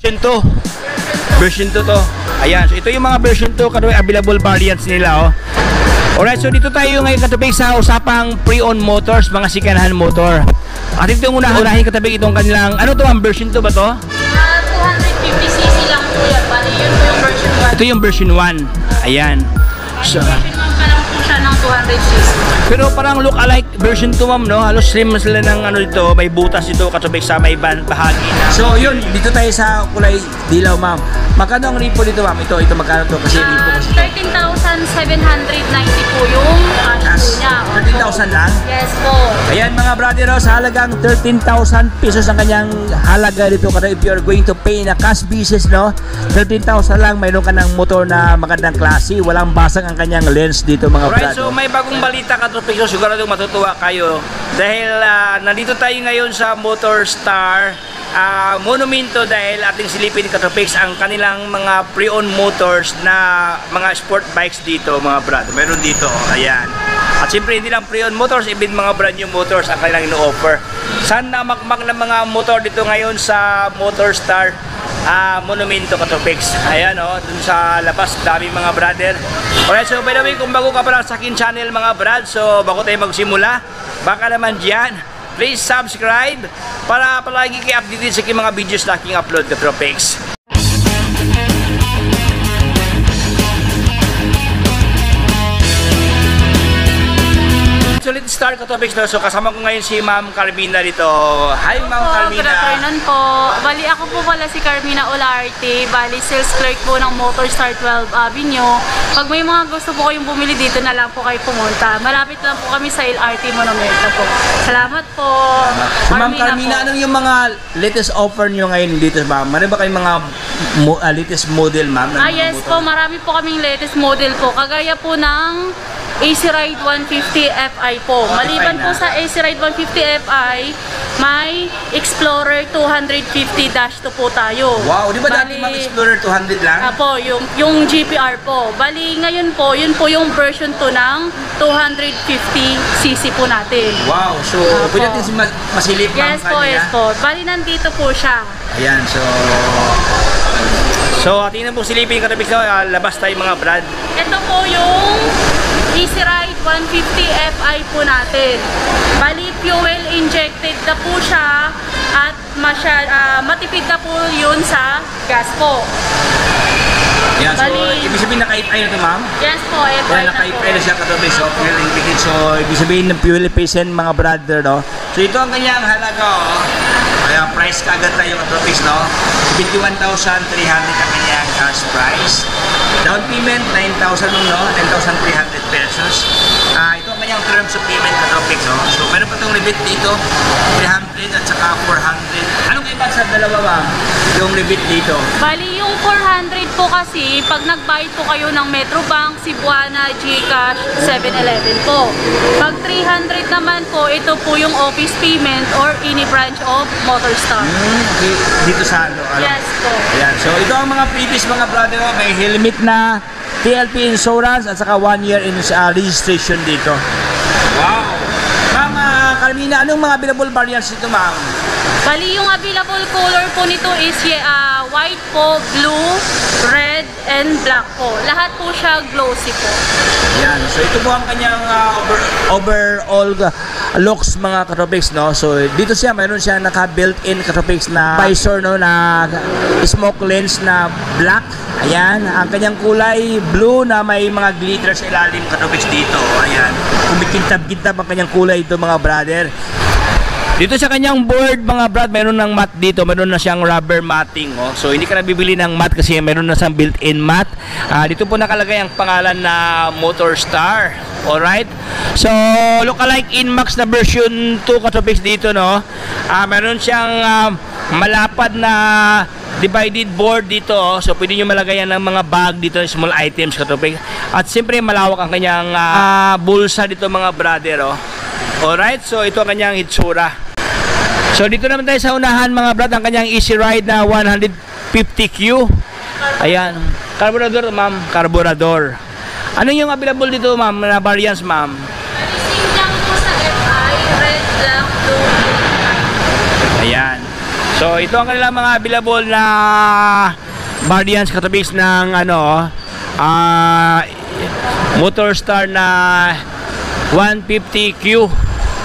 Version 2. Version 2 to. Ayan, so ito yung mga version 2 katubig available variants nila, oh. Alright, so dito tayo ngayon katubig sa usapang pre-owned motors, mga second-hand motor. At ito yung unahin katubig itong kanilang, ano to ang version 2 ba to? 250cc lang po yan, bali yun po yung version 1. Ito yung version 1. Ayan. So, version 1 pa lang po siya ng 200cc. pero parang look alike version 2, ma'am, no? Halos slim sila ng ano dito, may butas dito katubig sa may bahagi na. So yun, dito tayo sa kulay dilaw, ma'am. Magkano ang repo dito, ma'am? Ito magkano to? Kasi repo kasi 13,790 po yung cash po niya. 13,000 lang? Yes po. Ayan mga brother, sa halagang 13,000 pesos ang kanyang halaga dito. Kasi if you're going to pay na cash basis, no? 13,000 lang, mayroon ka ng motor na magandang klase. Walang basag ang kanyang lens dito mga brother. Alright, so may bagong balita ka tropic. So sigurado matutuwa kayo. Dahil nandito tayo ngayon sa Motor Star Monumento dahil ating silipin katropics ang kanilang mga pre-owned motors na mga sport bikes dito mga brad. Meron dito, ayan. At siyempre hindi lang pre-owned motors, even mga brand new motors ang kanilang ino-offer. Saan na makmak ng mga motor dito ngayon sa Motor Star Monumento katropics. Ayan o, dun sa labas, dami mga brother. Alright, so by the way, kung bago ka pa lang sa akin channel mga brad, so bago tayo magsimula, baka naman dyan, please subscribe para palagi kayo updated sa aking mga videos na aking upload katropics. So let's start katropics, no? So kasama ko ngayon si Ma'am Carmina dito. Hi Ma'am Carmina. Good afternoon po. Bali ako po pala si Carmina Olarte. Bali sales clerk po ng Motor Star 12 Avenue. Pag may mga gusto po kayong bumili dito na lang po kayo pumunta. Malapit lang po kami sa LRT Monumento po. Salamat po. So Ma'am Carmina, anong yung mga latest offer nyo ngayon dito, Ma'am? Meron ba kayong mga latest model, Ma'am? Yes po, marami po kaming latest model po. Kagaya po ng AC Ride 150 Fi po. Maliban po sa AC Ride 150 Fi, may Explorer 250-2 po tayo. Wow, di ba dati Ma'am Explorer 200 lang? Apo, yung GPR po. Bali, ngayon po, yun po yung version 2 ng 250cc po natin. Wow, so pwede natin masilip, Ma'am Yes po, yes po. Bali, nandito po siya. Ayan, so tingnan po silipin katropics, labas tayo mga brad. Ito po yung Easy Ride 150 Fi po natin. Bali, fuel injected na po siya at matipid na po yun sa gas po. Yan, so Bali, ibig sabihin naka-FI na ito, Ma'am? yes po, Fi na po. Naka-FI na siya katropics, so fuel injected. So ibig sabihin ng fuel efficient mga brother, no? So ito ang kanyang halaga, oh. Kaya price kaagad tayo katropics, no? 51,300 ang kanyang cash price. Down payment, 9,000 no? 9,300 pesos. Ito ang kanyang terms of payment katropics, no? So meron pa itong rebate dito, 300 at saka 400. Anong iba sa dalawa, Ma'am? Yung rebate dito? Bali, yung 400 po kasi, pag nagbayad po kayo ng Metrobank, Cebuana, GCash, 7-Eleven po. Pag 300 naman po, ito po yung office payment or any branch of Motor Star. Okay. Dito sa ano? Yes po. Ayan. So ito ang mga previous mga brother, may helmet na TLP insurance at saka 1 year in registration dito. Wow! Ma'am Carmina, anong mga available variants dito, ma'am? Bali, yung available color po nito is white po, blue, red, and black po. Lahat po siya glossy po. Yan. So ito po ang kanyang overall looks mga katropics, no? So dito siya, mayroon siya naka-built-in katropics na visor, no? Na smoke lens na black. Ayan. Ang kanyang kulay blue na may mga glitter sa ilalim katropics dito. Ayan. Kumikintab-kintab ang kanyang kulay ito mga brother. Dito sa kanyang board mga brad, meron ng mat dito, meron na siyang rubber matting, oh. So hindi ka na bibili ng mat kasi meron na siyang built-in mat. Dito po nakalagay ang pangalan na Motor Star. Alright? So lookalike Inmax na version 2 katropics dito, no? Meron siyang malapad na divided board dito, oh. So pwede nyo malagayan ng mga bag dito, small items katropics. At siyempre malawak ang kanyang bulsa dito mga brother, oh. Alright, so ito ang kanyang hitsura. So dito naman tayo sa unahan mga brad, ang kanyang Easy Ride na 150Q. Ayan, carburetor, ma'am, carburetor. Ano yung available dito, ma'am, na variants, ma'am? Same lang po sa Fi, red, black, blue. Ayan. So So ito ang kanilang mga available na variants katabi ng ano, Motorstar na 150Q.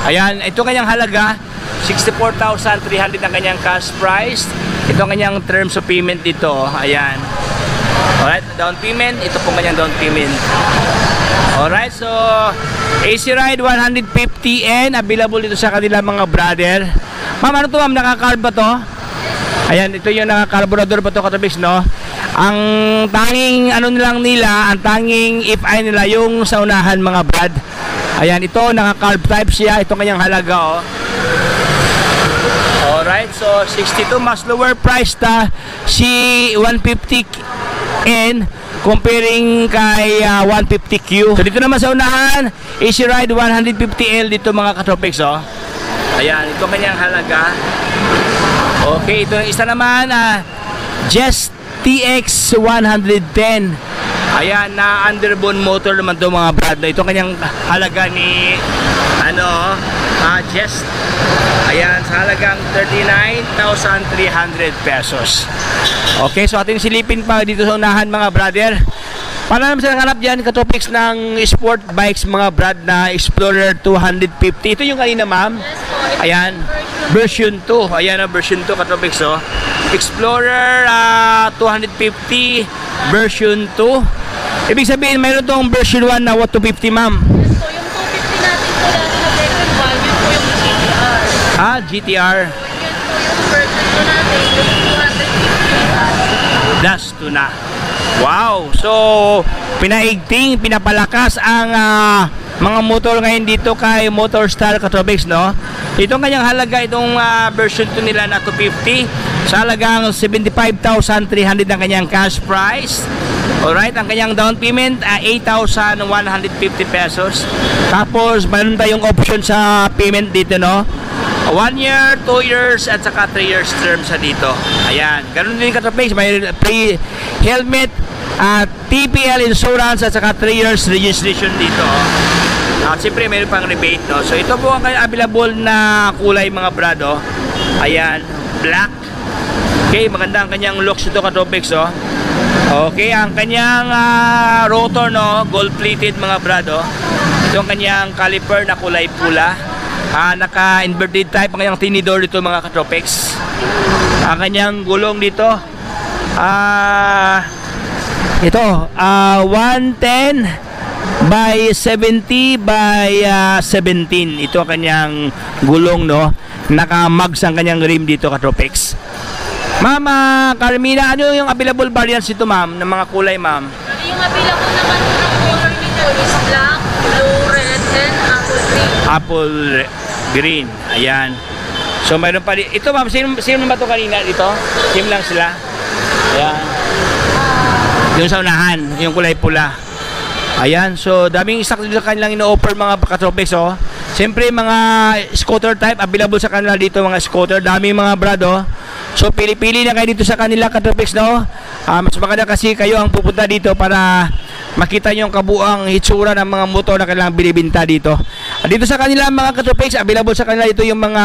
Ayan, ito kanyang halaga 64,300 ang kanyang cash price. Ito ang kanyang terms of payment dito. Ayan. Alright, down payment. Ito po kanyang down payment. Alright, so AC Ride 150N available dito sa kanila mga brother. Ma'am, ano to ma'am? Naka-carb ba to? Ayan, ito yung naka-carburetor ba to katabis, no? Ang tanging ano nilang nila, ang tanging if-I nila yung sa unahan mga brad. Ayan, ito naka-carb type siya. Ito kanyang halaga, oh. Alright, so 62, mas lower price ta si 150N comparing kay 150Q. So dito naman sa unahan, AC Ride 150L dito mga katropics, oh. Ayan, ito kanyang halaga. Okay, ito isa naman, Just TX 110. Ayan, na underbone motor naman to mga brad. Ito kanyang halaga ni Just. Ayan, sa halagang 39,300 pesos. Okay, so ating silipin pa dito sa unahan mga brother. Para naman sa nanganap dyan, katopics ng sport bikes mga brad na Explorer 250. Ito yung kanina ma'am. Ayan, version 2. Ayan na version 2 katopics, oh. Explorer 250 version 2. Ibig sabihin mayroon tong version 1 na 250 ma'am. Yes po, yung 250 natin po lahat na second one, yun po yung GTR. GTR. Yun po yung version 2 natin, yung 250. Das to na. Wow! So, pinaigting, pinapalakas ang mga motor ngayon dito kay Motorstar Katrobics, no? Itong kanyang halaga, itong version 2 nila na 250, sa halagang 75,300 ang kanyang cash price. Alright, ang kanyang down payment, 8,150 pesos. Tapos, mayroon tayong option sa payment dito, no? 1 year, 2 years, at saka 3 years term sa dito. Ayan, ganun din Katropics, may free helmet, TPL insurance, at saka 3 years registration dito. At siyempre, mayroon pang rebate, no? So, ito po ang available na kulay mga brado. Ayan, black. Okay, maganda ang kanyang looks ito Katropics, oh. Okay, ang kanyang rotor, no, gold plated mga brado. Ito ang kanyang caliper na kulay pula. Naka-inverted type ang kanyang tinidor dito mga Katropics. Ang kanyang gulong dito, ito, 110 by 70 by 17. Ito ang kanyang gulong, no. Naka-mugs ang kanyang rim dito Katropics. Ma'am Carmina, ano yung available variants ito ma'am, ng mga kulay ma'am? Yung available naman ng color nito is black, blue, red, and apple green. Apple green. Ayan. So mayroon pa ito ma'am, sino ba ito kanina dito? Same lang sila. Ayan. Yung sa unahan, yung kulay pula. Ayan, so daming stock dito kanilang ino-offer mga Katropics, oh. Siyempre mga scooter type available sa kanila dito, mga scooter, daming mga brado. So pili-pili na kayo dito sa kanila Katropics, no? Mas maganda kasi kayo ang pupunta dito para makita nyo ang kabuang hitsura ng mga motor na kailangang binibinta dito. Dito sa kanila mga Katropics, available sa kanila dito yung mga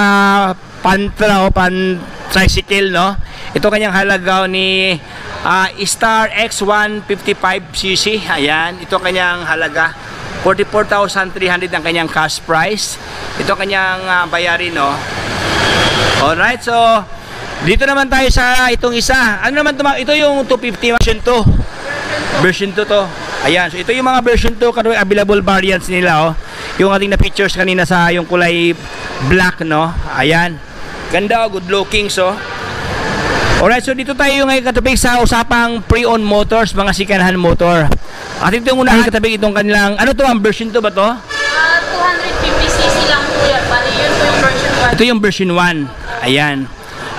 pan-tricycle, no? Ito kanyang halaga ni Star X155cc. Ayan, ito kanyang halaga 44,300 ang kanyang cash price. Ito kanyang bayarin, no? Alright, so dito naman tayo sa itong isa. Ano naman ito? Ito yung 250 version 2. Version 2 to. Ayan, so ito yung mga version 2 available variants nila, oh. Yung ating na pictures kanina sa yung kulay black, no? Ayan. Ganda, good looking, so. Alright, so dito tayo ngayon katabing sa usapang pre-owned motors, mga second-hand motor. At ito yung unahin katabing itong kanilang, ano to ang version 2 ba to? 250cc lang po yan. Bali, yun po yung version 1. Ito yung version 1. Ayan.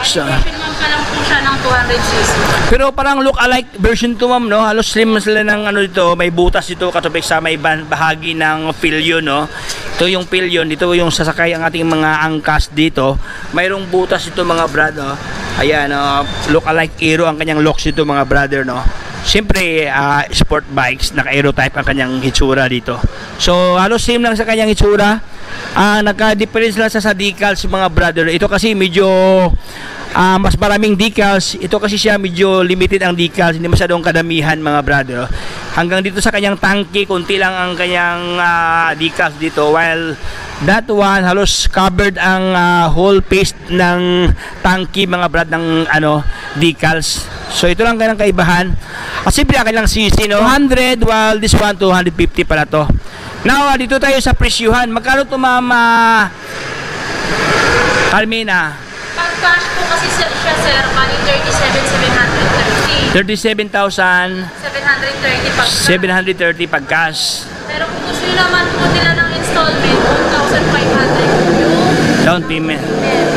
So, Version 1 pa lang po siya ng 200cc. pero parang look alike version 2 ma'am, no? Halos slim sila ng ano dito, may butas dito katabing sa may bahagi ng pillion, no? Ito yung pillion, dito yung sasakay ang ating mga angkas dito. Mayroong butas dito mga brad, no? Ayan, look alike Aero ang kanyang looks dito mga brother, no? Siyempre, sport bikes, naka-Aero type ang kanyang hitsura dito. So, halos same lang sa kanyang hitsura. nagka-difference lang sa decals mga brother. Ito kasi medyo mas maraming decals. Ito kasi siya medyo limited ang decals, hindi masyadong kadamihan mga brother. Hanggang dito sa kanyang tangke, konti lang ang kanyang decals dito, while that one halos covered ang whole face ng tangke mga brad ng decals. So ito lang kanyang kaibahan. Simple ang kanyang CC, no? 100, while this one 250 pala to. Now, dito tayo sa presyuhan. Magkano to, Mama Carmina? Pag cash po kasi siya, sir, mali 37,730. 37,730 730 pag cash. Pero kung gusto nyo naman po nila ng installment, 1,500 po yung Down payment.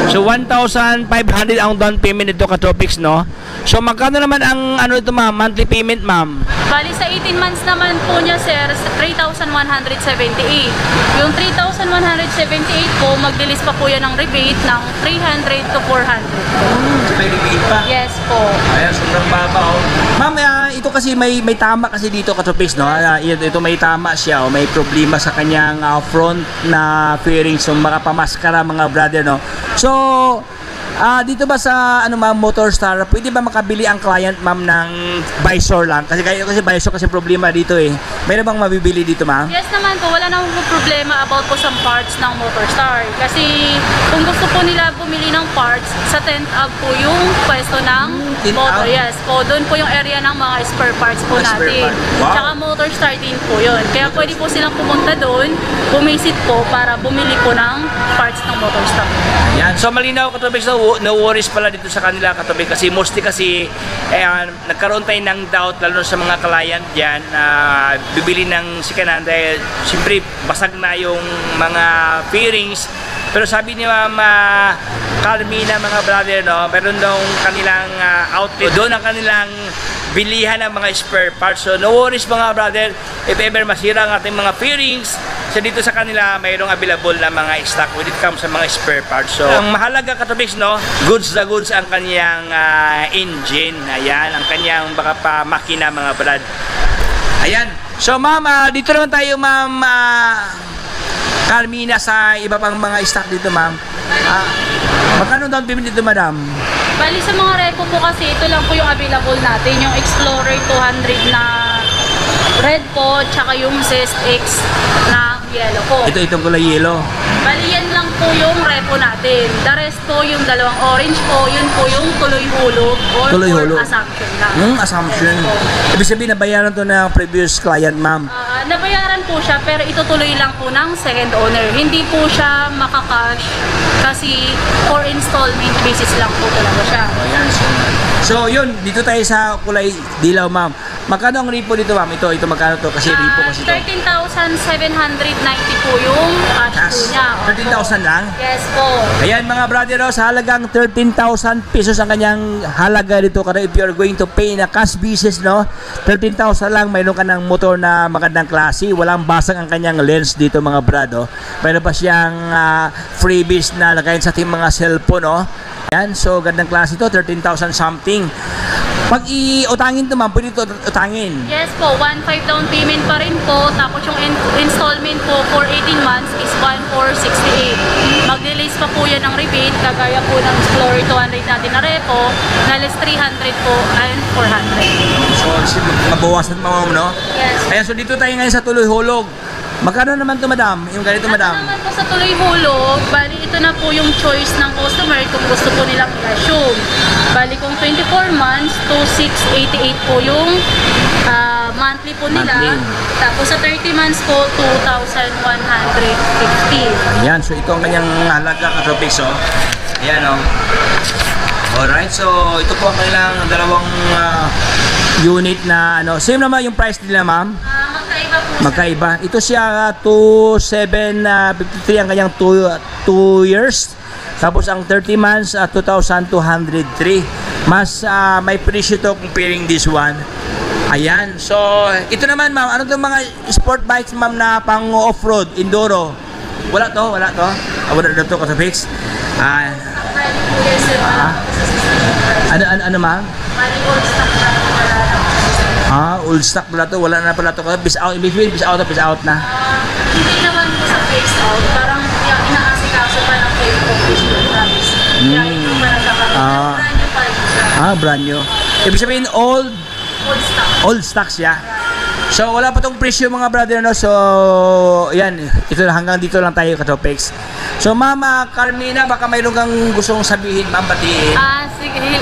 So 1,500 ang down payment nito ka-Tropics, no? So magkano naman ang ito, ma'am, monthly payment, ma'am? Bali sa 18 months naman po niya, sir, 3,178. Yung 3,178 po, mag-release pa po yan ng rebate ng 300 to 400. May rebate pa? Yes po. Ayan, sobrang baba, oh. Ma'am, ito kasi may tama kasi dito ka-Tropics, no? Ito may tama siya, oh. May problema sa kanyang front na fairings, so makapamaskara mga brother, no? So, dito ba sa ma'am, Motorstar, pwede ba makabili ang client, ma'am, ng visor lang? Kasi visor kasi problema dito eh. Mayroon bang mabibili dito, ma'am? Yes naman po, wala namang po problema about po sa parts ng Motorstar. Kasi kung gusto po nila bumili ng parts, sa 10th Ave po yung pwesto ng motor. Yes po, doon po yung area ng mga spare parts po natin. Wow. Tsaka Motorstar din po yun. Kaya pwede po silang pumunta doon, bumisit po para bumili po ng parts ng Motorstar. Yan. So malinaw ka-Tropics, no worries pala dito sa kanila ka-Tropics, kasi mostly kasi nagkaroon tayo ng doubt lalo sa mga client dyan na bibili ng sikanan dahil siyempre basag na yung mga fairings. Pero sabi ni Ma'am Carmina, mga brother, no, meron daw kanilang outlet doon ang kanilang bilihan ng mga spare parts. So no worries mga brother, if ever masira ang ating mga fairings, so dito sa kanila mayroong available na mga stock when it comes sa mga spare parts. So ang mahalaga ka-Tropics, no, goods na goods ang kanyang engine. Ayan, ang kanyang baka pa makina mga brad. Ayan. So ma'am, dito naman tayo, ma'am Carmina, sa iba pang mga stock dito, ma'am. Magkano down payment dito, madam? Bali sa mga repo po kasi, ito lang po yung available natin. Yung Explorer 200 na red po, tsaka yung ZX na yellow po. Itong kulay yellow. Bali yan lang po yung repo natin. The rest po, yung dalawang orange po, yun po yung tuloy hulog or assumption lang. Assumption. Yes po. Ibig sabihin, nabayaran to ng previous client, ma'am. Nabayaran po siya, pero itutuloy lang po ng second owner. Hindi po siya makakash kasi for installment basis lang po talaga siya. Ayan. So yun, dito tayo sa kulay dilaw, ma'am. Magkano ang repo dito, ma'am? Ito magkano to? Kasi repo kasi to. 13,790 po yung cash po niya. 13,000 lang? Yes po. Ayan mga brother, sa halagang 13,000 pesos ang kanyang halaga dito. Kasi if you're going to pay na cash basis, no, 13,000 lang, mayroon ka ng motor na magandang klase. Walang basag ang kanyang lens dito mga brado. Mayroon pa siyang freebies na lagayin sa ating mga cellphone, no. Ayan, so gandang klase ito, 13,000 something. Pag i-utangin to, ma'am, pwede ito utangin. Yes po, 1.5 down payment pa rin po. Tapos yung installment po for 18 months is 1,468. Mag-release pa po yan ng rebate, kagaya po ng Explorer 200 natin na repo, na less 300 po and 400. So, mabawasan pa, ma'am, no? Yes. Ayan, so dito tayo ngayon sa Tuloy Hulog. Magkano naman to, madam? Yung ganito, madam? Ito naman po sa Tuloy Hulog, bali ito na po yung choice ng customer kung gusto po nilang i-assume. Bali kung 24 months to 688 po yung monthly po nila. Monthly. Tapos sa 30 months po, 2,150. Ayan, so ito ang kanyang halaga ka-Tropics, oh. Ayan, oh. Alright, so ito po ang kanilang dalawang unit na same naman yung price nila, ma'am. Magkaiba po. Magkaiba. Ito siya 2,753 ang kanyang 2 years. Tapos ang 30 months 2,203. Mas may presyo to comparing this one. Ayan. So ito naman, ma'am, ano tong mga sport bikes, ma'am, na pang off-road, enduro? Wala to. Wala na to ka-Tropics. Ano, ma'am? Old stock pala to. Wala na pala to. Peace out. Peace out na. Hindi naman po sa face out. Parang po. Promise. Kaya hindi pa nagkakaroon. Ah. Brand new pa rin siya. Brand new. Ibig sabihin, Old stock. old stocks siya. So, wala pa tong presyo mga brother, no? So, yan. Ito hanggang dito lang tayo, Katropex. So, Mama Carmina, baka mayroon kang gustong sabihin, ma'am, batiin. Sige.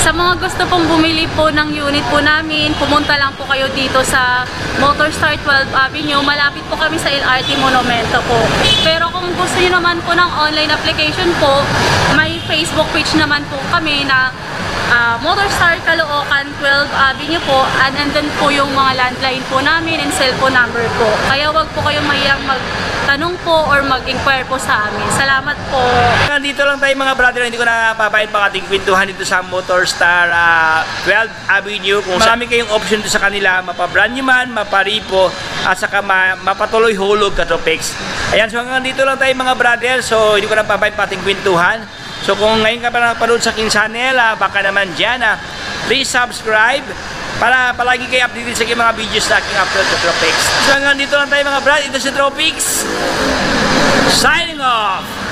Sa mga gusto pong bumili po ng unit po namin, pumunta lang po kayo dito sa Motorstar 12 Avenue. Malapit po kami sa LRT Monumento po. Pero kung gusto niyo naman po ng online application po, may Facebook page naman po kami na Motorstar Caloocan 12 Avenue po, and andun po yung mga landline po namin and cellphone number po. Kaya wag po kayong mahiyang magtanong po or mag-inquire po sa amin. Salamat po. Dito lang tayo mga brother, hindi ko na papayad mga ating kwentuhan dito sa Motorstar 12 Avenue. Kung marami kayong option dito sa kanila, mapa-brand new man, maparipo, at saka mapatuloy hulog, Katropex. Ayan, so hanggang dito lang tayo mga brother, so hindi ko na papayad pa ating kwentuhan. So kung ngayon ka pa nakapanood sa aking channel, baka naman dyan, please subscribe para palagi kayo updated sa aking mga videos na aking upload sa Tropex. So hanggang dito lang tayo mga brad, ito si Tropex, signing off!